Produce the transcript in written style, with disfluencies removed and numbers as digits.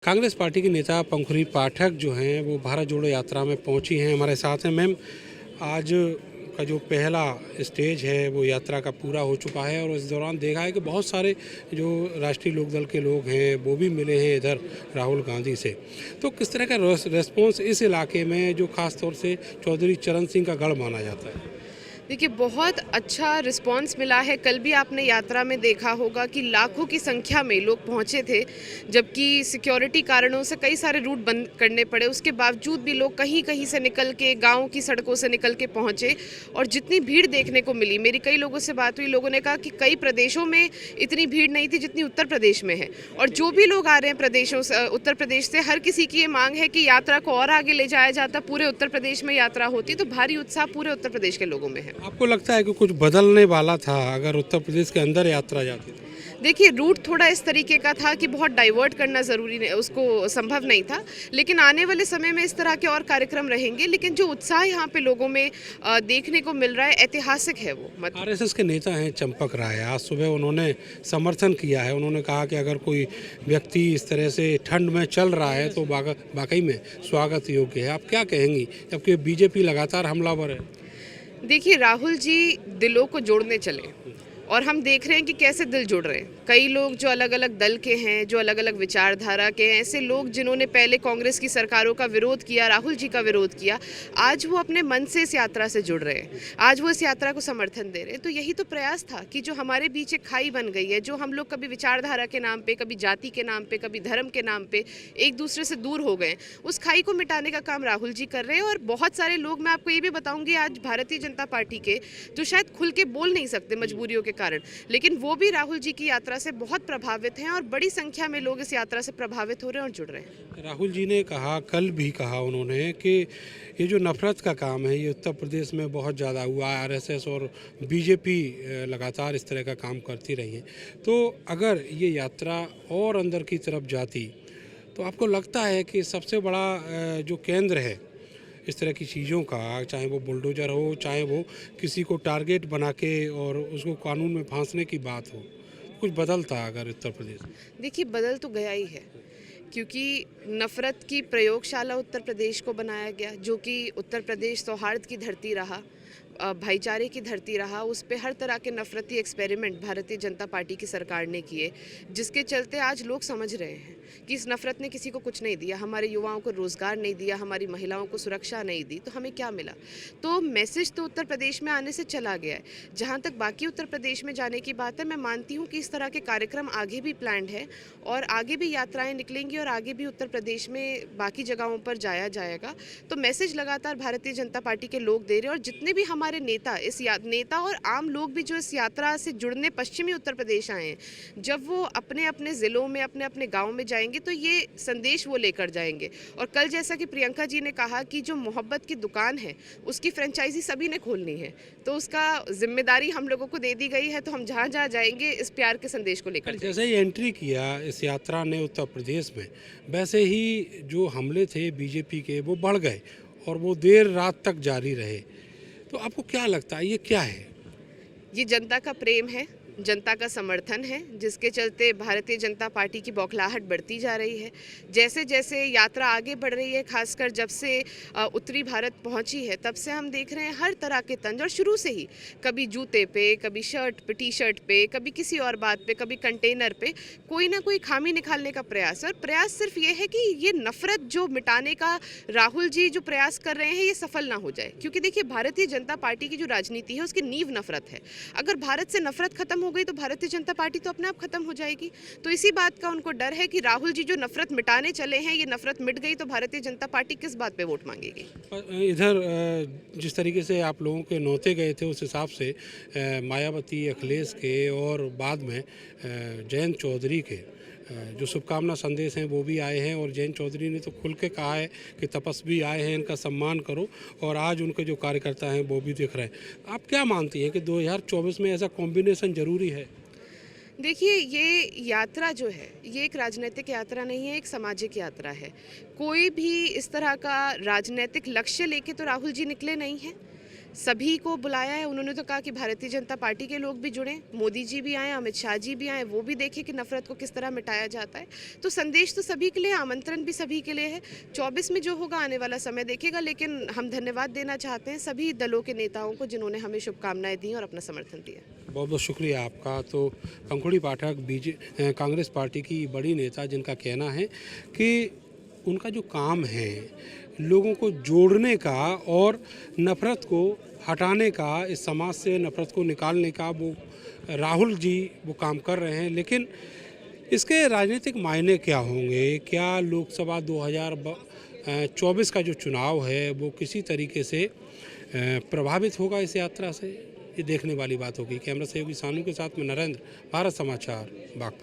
Congress party की नेता पंखुरी पाठक जो हैं वो भारत जोड़ो यात्रा में पहुंची हैं। हमारे साथ हैं मैम। आज का जो पहला स्टेज है वो यात्रा का पूरा हो चुका है और इस दौरान देखा है कि बहुत सारे जो राष्ट्रीय लोकदल के लोग हैं वो भी मिले हैं इधर राहुल गांधी से। तो किस तरह का रेस्पॉन्स इस इलाके में जो ख़ास तौर से चौधरी चरण सिंह का गढ़ माना जाता है? देखिए, बहुत अच्छा रिस्पांस मिला है। कल भी आपने यात्रा में देखा होगा कि लाखों की संख्या में लोग पहुंचे थे, जबकि सिक्योरिटी कारणों से कई सारे रूट बंद करने पड़े। उसके बावजूद भी लोग कहीं कहीं से निकल के, गांव की सड़कों से निकल के पहुंचे और जितनी भीड़ देखने को मिली, मेरी कई लोगों से बात हुई, लोगों ने कहा कि कई प्रदेशों में इतनी भीड़ नहीं थी जितनी उत्तर प्रदेश में है। और जो भी लोग आ रहे हैं प्रदेशों से, उत्तर प्रदेश से, हर किसी की ये मांग है कि यात्रा को और आगे ले जाया जाता, पूरे उत्तर प्रदेश में यात्रा होती। तो भारी उत्साह पूरे उत्तर प्रदेश के लोगों में है। आपको लगता है कि कुछ बदलने वाला था अगर उत्तर प्रदेश के अंदर यात्रा जाती तो? देखिए, रूट थोड़ा इस तरीके का था कि बहुत डाइवर्ट करना ज़रूरी नहीं, उसको संभव नहीं था। लेकिन आने वाले समय में इस तरह के और कार्यक्रम रहेंगे। लेकिन जो उत्साह यहाँ पे लोगों में देखने को मिल रहा है, ऐतिहासिक है वो। आरएसएस के नेता हैं चंपक राय, आज सुबह उन्होंने समर्थन किया है। उन्होंने कहा कि अगर कोई व्यक्ति इस तरह से ठंड में चल रहा है तो वाकई में स्वागत योग्य है। आप क्या कहेंगी जबकि बीजेपी लगातार हमलावर है? देखिए, राहुल जी दिलों को जोड़ने चले और हम देख रहे हैं कि कैसे दिल जुड़ रहे हैं। कई लोग जो अलग अलग दल के हैं, जो अलग अलग विचारधारा के हैं, ऐसे लोग जिन्होंने पहले कांग्रेस की सरकारों का विरोध किया, राहुल जी का विरोध किया, आज वो अपने मन से इस यात्रा से जुड़ रहे हैं। आज वो इस यात्रा को समर्थन दे रहे हैं। तो यही तो प्रयास था कि जो हमारे बीच एक खाई बन गई है, जो हम लोग कभी विचारधारा के नाम पे, कभी जाति के नाम पे, कभी धर्म के नाम पे एक दूसरे से दूर हो गए, उस खाई को मिटाने का काम राहुल जी कर रहे हैं। और बहुत सारे लोग, मैं आपको ये भी बताऊंगी, आज भारतीय जनता पार्टी के जो शायद खुल के बोल नहीं सकते मजबूरियों के कारण, लेकिन वो भी राहुल जी की यात्रा से बहुत प्रभावित हैं और बड़ी संख्या में लोग इस यात्रा से प्रभावित हो रहे हैं और जुड़ रहे हैं। राहुल जी ने कहा, कल भी कहा उन्होंने कि ये जो नफरत का काम है ये उत्तर प्रदेश में बहुत ज़्यादा हुआ है। आरएसएस और बीजेपी लगातार इस तरह का काम करती रही है। तो अगर ये यात्रा और अंदर की तरफ जाती तो आपको लगता है कि सबसे बड़ा जो केंद्र है इस तरह की चीज़ों का, चाहे वो बुलडोज़र हो, चाहे वो किसी को टारगेट बना के और उसको कानून में फांसने की बात हो, कुछ बदलता अगर उत्तर प्रदेश? देखिए, बदल तो गया ही है, क्योंकि नफ़रत की प्रयोगशाला उत्तर प्रदेश को बनाया गया, जो कि उत्तर प्रदेश सौहार्द की धरती रहा, भाईचारे की धरती रहा। उस पे हर तरह के नफरती एक्सपेरिमेंट भारतीय जनता पार्टी की सरकार ने किए, जिसके चलते आज लोग समझ रहे हैं कि इस नफरत ने किसी को कुछ नहीं दिया, हमारे युवाओं को रोज़गार नहीं दिया, हमारी महिलाओं को सुरक्षा नहीं दी, तो हमें क्या मिला। तो मैसेज तो उत्तर प्रदेश में आने से चला गया है। जहाँ तक बाकी उत्तर प्रदेश में जाने की बात है, मैं मानती हूँ कि इस तरह के कार्यक्रम आगे भी प्लान्ड है और आगे भी यात्राएं निकलेंगी और आगे भी उत्तर प्रदेश में बाकी जगहों पर जाया जाएगा। तो मैसेज लगातार भारतीय जनता पार्टी के लोग दे रहे हैं और जितने भी हमारे नेता नेता और आम लोग भी जो इस यात्रा से जुड़ने पश्चिमी उत्तर प्रदेश आए हैं, जब वो अपने अपने ज़िलों में, अपने अपने गाँव में जाएंगे तो ये संदेश वो लेकर जाएंगे। और कल जैसा कि प्रियंका जी ने कहा कि जो मोहब्बत की दुकान है उसकी फ्रेंचाइजी सभी ने खोलनी है, तो उसका जिम्मेदारी हम लोगों को दे दी गई है। तो हम जहाँ जहाँ जाएंगे इस प्यार के संदेश को लेकर जैसे ही एंट्री किया इस यात्रा ने उत्तर प्रदेश में, वैसे ही जो हमले थे बीजेपी के वो बढ़ गए और वो देर रात तक जारी रहे। तो आपको क्या लगता है ये क्या है? ये जनता का प्रेम है, जनता का समर्थन है, जिसके चलते भारतीय जनता पार्टी की बौखलाहट बढ़ती जा रही है। जैसे जैसे यात्रा आगे बढ़ रही है, खासकर जब से उत्तरी भारत पहुंची है, तब से हम देख रहे हैं हर तरह के तंज। और शुरू से ही कभी जूते पे, कभी शर्ट पे, टी शर्ट पे, कभी किसी और बात पे, कभी कंटेनर पे कोई ना कोई खामी निकालने का प्रयास है। और प्रयास सिर्फ ये है कि ये नफरत जो मिटाने का राहुल जी जो प्रयास कर रहे हैं ये सफल ना हो जाए। क्योंकि देखिए, भारतीय जनता पार्टी की जो राजनीति है उसकी नींव नफरत है। अगर भारत से नफरत खत्म हो गई तो भारतीय जनता पार्टी तो अपने आप खत्म हो जाएगी। तो इसी बात का उनको डर है कि राहुल जी जो नफरत मिटाने चले हैं, ये नफरत मिट गई तो भारतीय जनता पार्टी किस बात पे वोट मांगेगी। इधर जिस तरीके से आप लोगों के न्योते गए थे उस हिसाब से मायावती, अखिलेश के और बाद में जयंत चौधरी के जो शुभकामना संदेश हैं वो भी आए हैं। और जयंत चौधरी ने तो खुल के कहा है कि तपस्वी आए हैं, इनका सम्मान करो। और आज उनके जो कार्यकर्ता हैं वो भी दिख रहे हैं। आप क्या मानती हैं कि 2024 में ऐसा कॉम्बिनेशन जरूरी है? देखिए, ये यात्रा जो है ये एक राजनीतिक यात्रा नहीं है, एक सामाजिक यात्रा है। कोई भी इस तरह का राजनीतिक लक्ष्य लेके तो राहुल जी निकले नहीं हैं। सभी को बुलाया है। उन्होंने तो कहा कि भारतीय जनता पार्टी के लोग भी जुड़ें, मोदी जी भी आए, अमित शाह जी भी आए, वो भी देखें कि नफ़रत को किस तरह मिटाया जाता है। तो संदेश तो सभी के लिए, आमंत्रण भी सभी के लिए है। 24 में जो होगा आने वाला समय देखेगा, लेकिन हम धन्यवाद देना चाहते हैं सभी दलों के नेताओं को जिन्होंने हमें शुभकामनाएं दी और अपना समर्थन दिया। बहुत बहुत शुक्रिया आपका। तो पंखुड़ी पाठक कांग्रेस पार्टी की बड़ी नेता, जिनका कहना है कि उनका जो काम है लोगों को जोड़ने का और नफ़रत को हटाने का, इस समाज से नफ़रत को निकालने का, वो राहुल जी वो काम कर रहे हैं। लेकिन इसके राजनीतिक मायने क्या होंगे? क्या लोकसभा 2024 का जो चुनाव है वो किसी तरीके से प्रभावित होगा इस यात्रा से? ये देखने वाली बात होगी। कैमरा सहयोगी सानू के साथ में नरेंद्र, भारत समाचार, बागपत।